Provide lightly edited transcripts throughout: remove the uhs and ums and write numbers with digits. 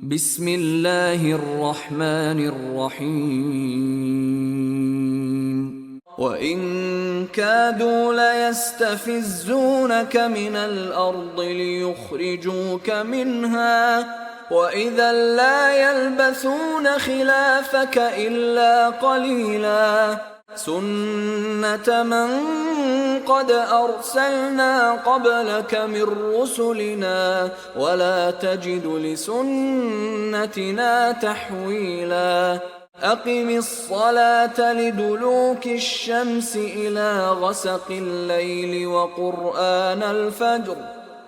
بسم الله الرحمن الرحيم وإن كادوا ليستفزونك من الأرض ليخرجوك منها وإذا لا يلبثون خلافك إلا قليلا سنة من قد أرسلنا قبلك من رسلنا ولا تجد لسنتنا تحويلا أقم الصلاة لدلوك الشمس إلى غسق الليل وقرآن الفجر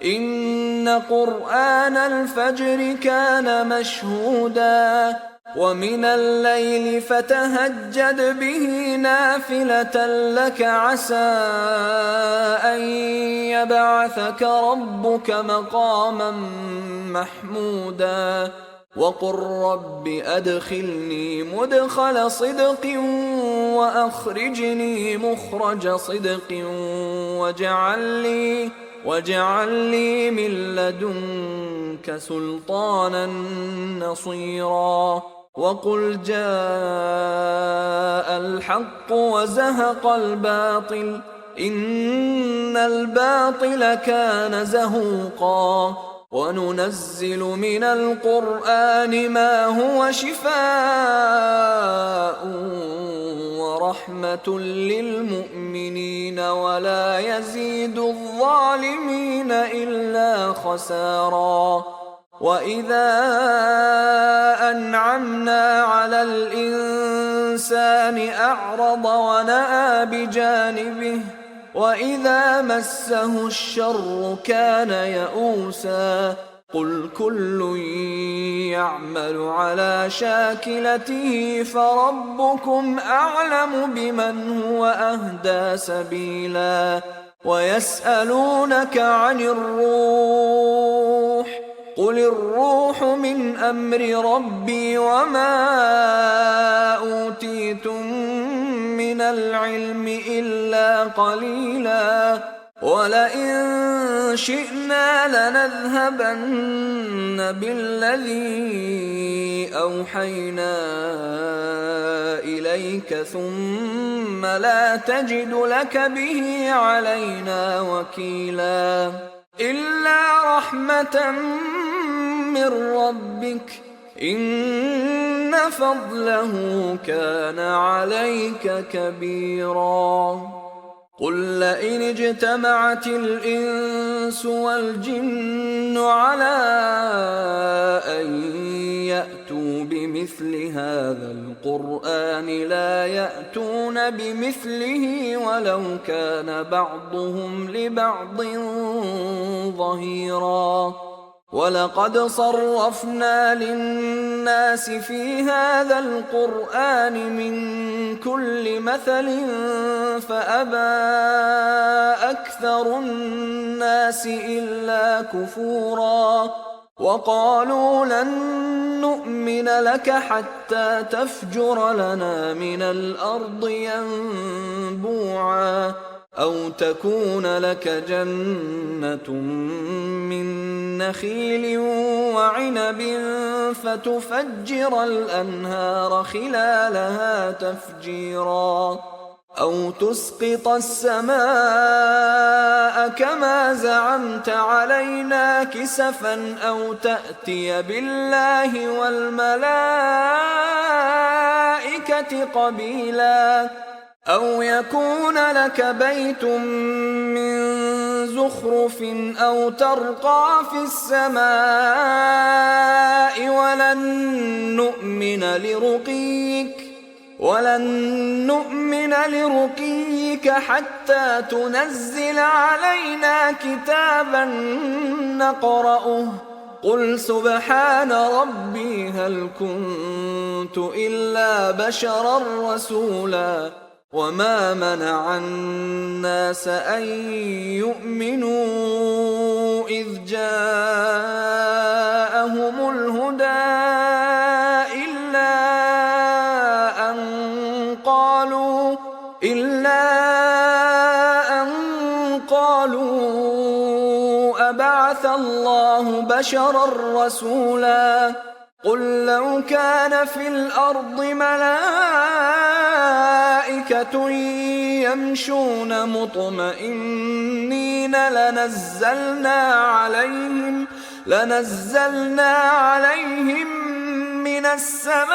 إن قرآن الفجر كان مشهودا ومن الليل فتهجد به نافلة لك عسى أن يبعثك ربك مقاما محمودا وقل رب أدخلني مدخل صدق وأخرجني مخرج صدق واجعل لي من لدنك سلطانا نصيرا وقل جاء الحق وزهق الباطل إن الباطل كان زهوقا وننزل من القرآن ما هو شفاء ورحمة للمؤمنين ولا يزيد الظالمين إلا خسارا وإذا أنعمنا على الإنسان أعرض ونأى بجانبه وإذا مسه الشر كان يئوسا قل كل يعمل على شاكلته فربكم أعلم بمن هو أهدى سبيلا ويسألونك عن الروح قل الروح من أمر ربي وما أوتيتم من العلم إلا قليلا ولئن شئنا لنذهبن بالذي أوحينا إليك ثم لا تجد لك به علينا وكيلا إلا رحمة من ربك إن فضله كان عليك كبيرا قل لئن اجتمعت الإنس والجن على أن يأتوا بمثل هذا القرآن لا يأتون بمثله ولو كان بعضهم لبعض ظهيرا ولقد صرفنا للناس في هذا القرآن من كل مثل فأبى أكثر الناس إلا كفورا وقالوا لن نؤمن لك حتى تفجر لنا من الأرض ينبوعا أو تكون لك جنة من نخيل وعنب فتفجر الأنهار خلالها تفجيرا أو تسقط السماء كما زعمت علينا كسفا أو تأتي بالله والملائكة قبيلا أو يكون لك بيت من زخرف أو ترقى في السماء ولن نؤمن لرقيك حتى تنزل علينا كتابا نقرأه قل سبحان ربي هل كنت إلا بشرا رسولا وما منع الناس أن يؤمنوا إذ جاءهم الهدى إلا أن قالوا أبعث الله بشرا رسولا قل لو كان في الأرض ملائكة يمشون مطمئنين لنزلنا عليهم من السماء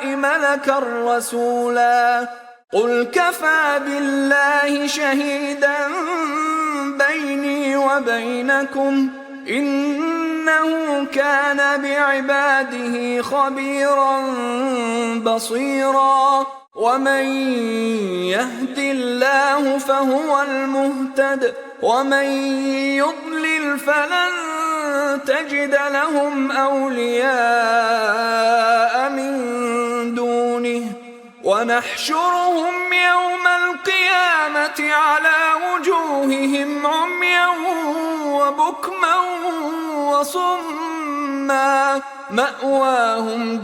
ملكا رسولا قل كفى بالله شهيدا بيني وبينكم إنه كان بعباده خبيرا بصيرا ومن يهد الله فهو المهتد ومن يضلل فلن تجد لهم أولياء من دونه ونحشرهم يوم القيامة على وجوههم عميا وبكما وصما مأواهم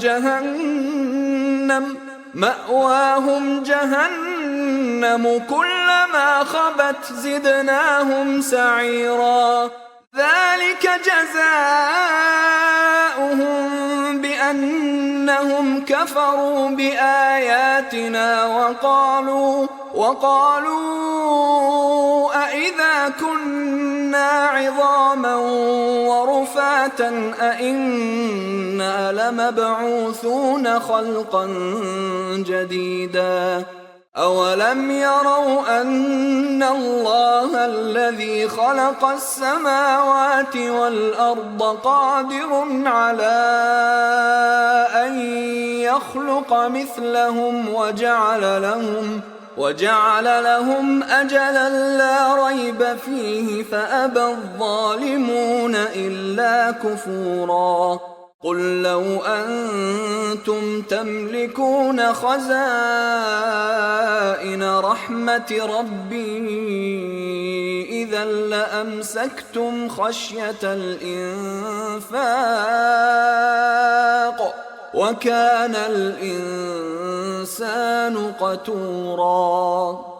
جهنم كلما خبت زدناهم سعيرا ذلك جزاؤهم بأنهم كفروا بآياتنا وقالوا أإذا كنا عظاما ورفاتا أإنا لمبعوثون خلقا جديدا أولم يروا أن الله الذي خلق السماوات والأرض قادر على أن يخلق مثلهم وجعل لهم أجلا لا ريب فيه فأبى الظالمون إلا كفورا قل لو أنتم تملكون خزائن رحمة ربي إذا لأمسكتم خشية الإنفاق وكان الإنسان قتورا